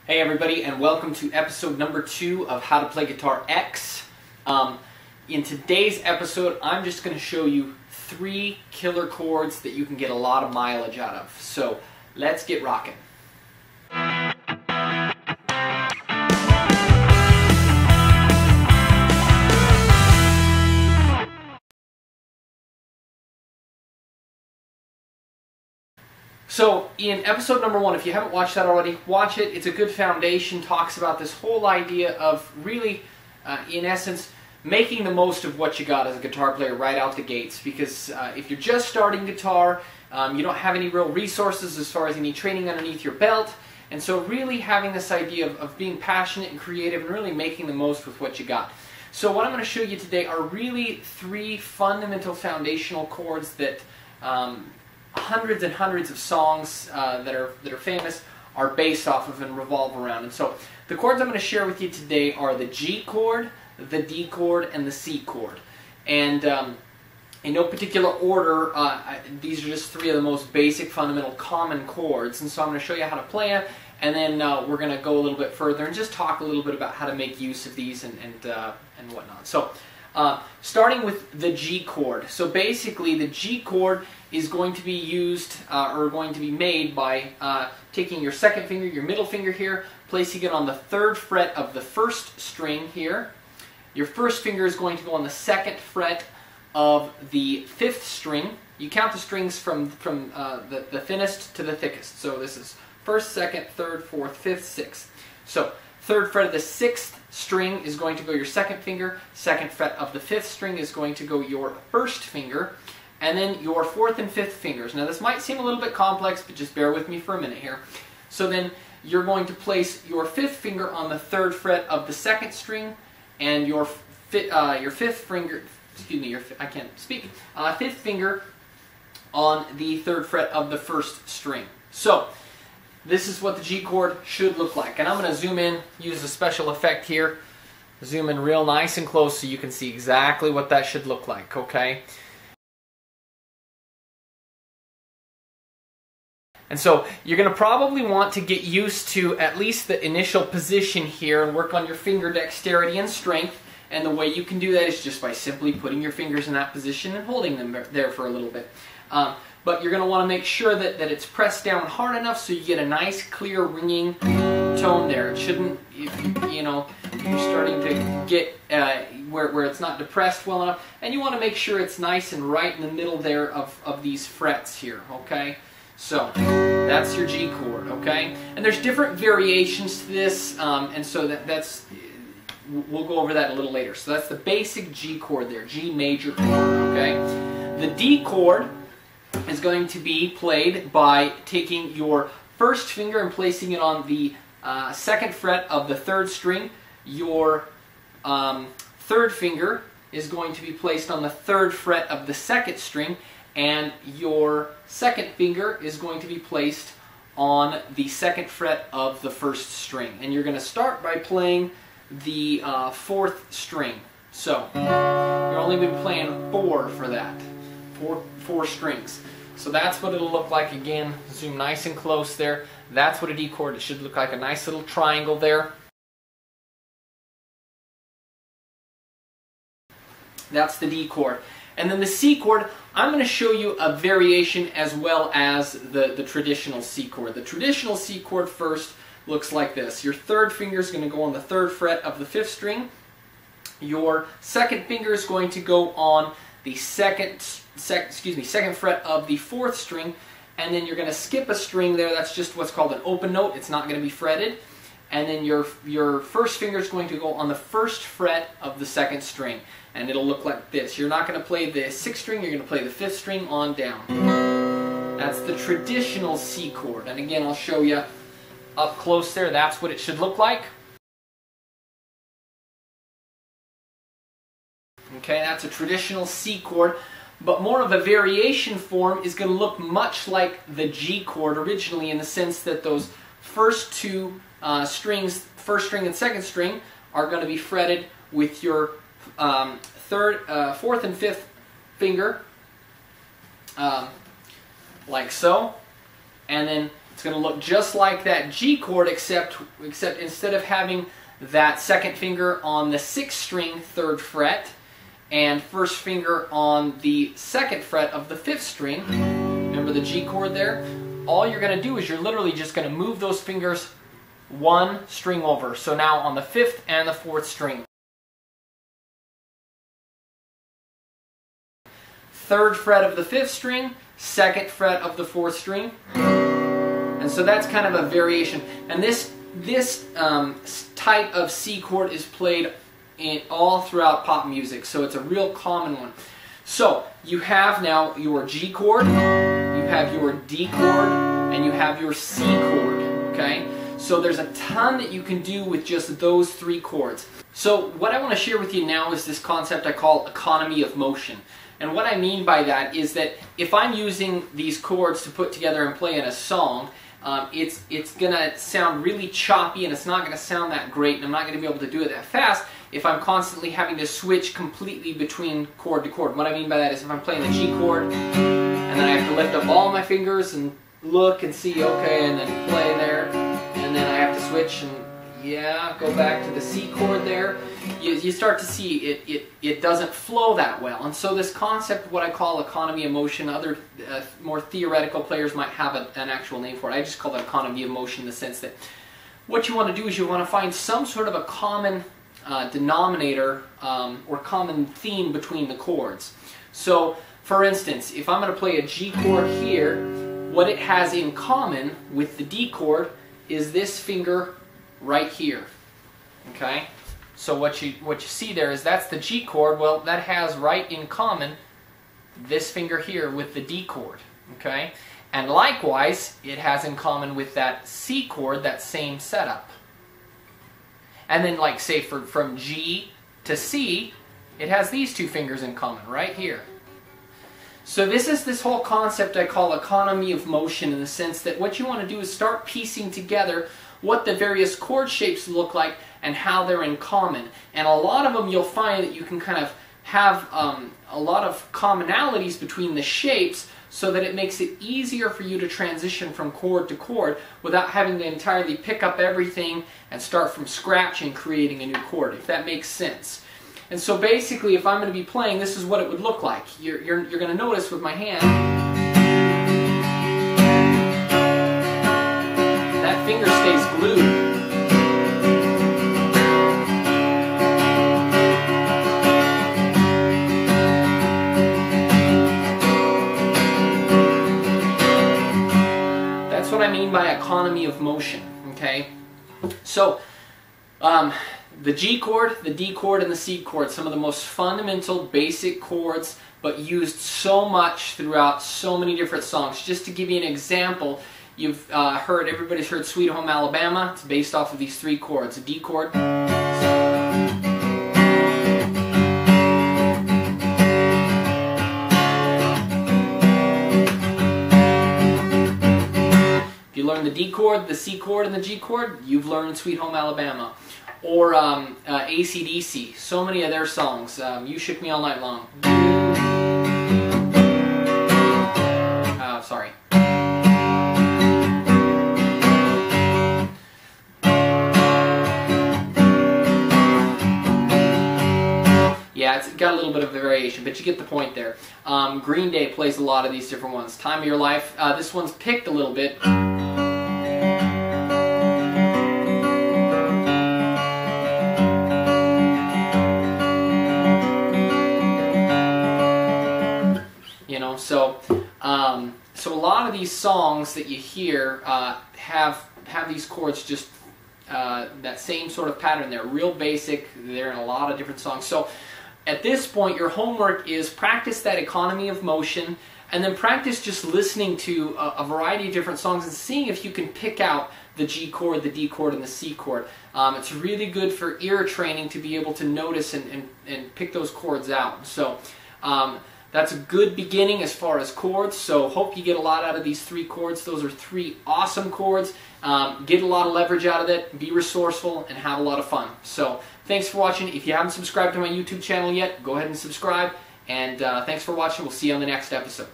Hey everybody, and welcome to episode number 2 of How to Play Guitar X. In today's episode, I'm just going to show you 3 killer chords that you can get a lot of mileage out of. So, let's get rocking. So, in episode number 1, if you haven't watched that already, watch it. It's a good foundation, talks about this whole idea of really, in essence, making the most of what you got as a guitar player right out the gates. Because if you're just starting guitar, you don't have any real resources as far as any training underneath your belt. And so really having this idea of being passionate and creative and really making the most with what you got. So what I'm going to show you today are really 3 fundamental foundational chords that hundreds and hundreds of songs that are famous are based off of and revolve around. And so the chords I'm going to share with you today are the G chord, the D chord, and the C chord. And in no particular order, these are just 3 of the most basic, fundamental, common chords. And so I'm going to show you how to play them, and then we're going to go a little bit further and just talk a little bit about how to make use of these and whatnot. So starting with the G chord. So basically the G chord is going to be used or going to be made by taking your second finger, your middle finger here, placing it on the 3rd fret of the 1st string here. Your first finger is going to go on the 2nd fret of the 5th string. You count the strings from the thinnest to the thickest. So this is 1st, 2nd, 3rd, 4th, 5th, 6th. So 3rd fret of the 6th string is going to go your 2nd finger, 2nd fret of the 5th string is going to go your 1st finger, and then your 4th and 5th fingers. Now this might seem a little bit complex, but just bear with me for a minute here. So then you're going to place your 5th finger on the 3rd fret of the 2nd string, and your 5th finger, excuse me, I can't speak, 5th finger on the 3rd fret of the 1st string. So this is what the G chord should look like. And I'm going to zoom in, use a special effect here, zoom in real nice and close so you can see exactly what that should look like, okay? And so you're going to probably want to get used to at least the initial position here and work on your finger dexterity and strength. And the way you can do that is just by simply putting your fingers in that position and holding them there for a little bit. But you're going to want to make sure that it's pressed down hard enough so you get a nice, clear, ringing tone there. It shouldn't, if you're starting to get where it's not depressed well enough. And you want to make sure it's nice and right in the middle there of these frets here, okay? So that's your G chord, okay? And there's different variations to this, and so we'll go over that a little later. So that's the basic G chord there, G major chord, okay? The D chord is going to be played by taking your 1st finger and placing it on the 2nd fret of the 3rd string. Your 3rd finger is going to be placed on the 3rd fret of the 2nd string, and your 2nd finger is going to be placed on the 2nd fret of the 1st string. And you're going to start by playing the 4th string. So you're only going to be playing 4 for that. Four strings. So that's what it'll look like. Again, zoom nice and close there. That's what a D chord, it should look like, a nice little triangle there. That's the D chord. And then the C chord, I'm going to show you a variation as well as the traditional C chord. The traditional C chord first looks like this. Your 3rd finger is going to go on the 3rd fret of the 5th string. Your 2nd finger is going to go on the 2nd fret of the 4th string, and then you're going to skip a string there. That's just what's called an open note. It's not going to be fretted. And then your 1st finger is going to go on the 1st fret of the 2nd string, and it'll look like this. You're not going to play the 6th string, you're going to play the 5th string on down. That's the traditional C chord. And again, I'll show you up close there. That's what it should look like. Okay, that's a traditional C chord, but more of a variation form is going to look much like the G chord originally, in the sense that those first 2 strings, 1st string and 2nd string, are going to be fretted with your 4th and 5th finger, like so, and then It's going to look just like that G chord, except instead of having that second finger on the 6th string 3rd fret and first finger on the 2nd fret of the 5th string, remember the G chord there? All you're going to do is you're literally just going to move those fingers 1 string over. So now on the 5th and the 4th string. 3rd fret of the 5th string, 2nd fret of the 4th string. And so that's kind of a variation. And this type of C chord is played all throughout pop music, so it's a real common one. So you have now your G chord, you have your D chord, and you have your C chord, okay? So there's a ton that you can do with just those 3 chords. So what I want to share with you now is this concept I call economy of motion. And what I mean by that is that if I'm using these chords to put together and play in a song, it's going to sound really choppy and it's not going to sound that great, and I'm not going to be able to do it that fast if I'm constantly having to switch completely between chord to chord. What I mean by that is if I'm playing the G chord and then I have to lift up all my fingers and look and see, okay, and then play there, and then I have to switch and go back to the C chord there, you start to see it doesn't flow that well. And so this concept, what I call economy of motion, other more theoretical players might have an actual name for it. I just call it economy of motion in the sense that what you want to do is you want to find some sort of a common denominator or common theme between the chords. So for instance, if I'm going to play a G chord here, what it has in common with the D chord is this finger right here. Okay? So what you see there is that's the G chord. Well, that has right in common this finger here with the D chord. Okay? And likewise, it has in common with that C chord, that same setup. And then, like, say from G to C, it has these 2 fingers in common right here. So this is this whole concept I call economy of motion, in the sense that what you want to do is start piecing together what the various chord shapes look like and how they're in common. And a lot of them you'll find that you can kind of have a lot of commonalities between the shapes, so that it makes it easier for you to transition from chord to chord without having to entirely pick up everything and start from scratch and creating a new chord, if that makes sense. And so basically, if I'm going to be playing, this is what it would look like. You're going to notice with my hand, that finger stays glued. That's what I mean by economy of motion, okay? So, the G chord, the D chord, and the C chord, some of the most fundamental, basic chords, but used so much throughout so many different songs. Just to give you an example, you've everybody's heard Sweet Home Alabama. It's based off of these 3 chords. A D chord. If you learn the D chord, the C chord, and the G chord, you've learned Sweet Home Alabama. Or AC/DC, so many of their songs. You Shook Me All Night Long. Sorry. Yeah, it's got a little bit of a variation, but you get the point there. Green Day plays a lot of these different ones. Time of Your Life, this one's picked a little bit. So a lot of these songs that you hear have these chords just that same sort of pattern. They're real basic. They're in a lot of different songs. So at this point, your homework is practice that economy of motion, and then practice just listening to a variety of different songs and seeing if you can pick out the G chord, the D chord, and the C chord. It's really good for ear training to be able to notice and pick those chords out. So that's a good beginning as far as chords, so hope you get a lot out of these 3 chords. Those are 3 awesome chords. Get a lot of leverage out of it, be resourceful, and have a lot of fun. So thanks for watching. If you haven't subscribed to my YouTube channel yet, go ahead and subscribe. And thanks for watching. We'll see you on the next episode.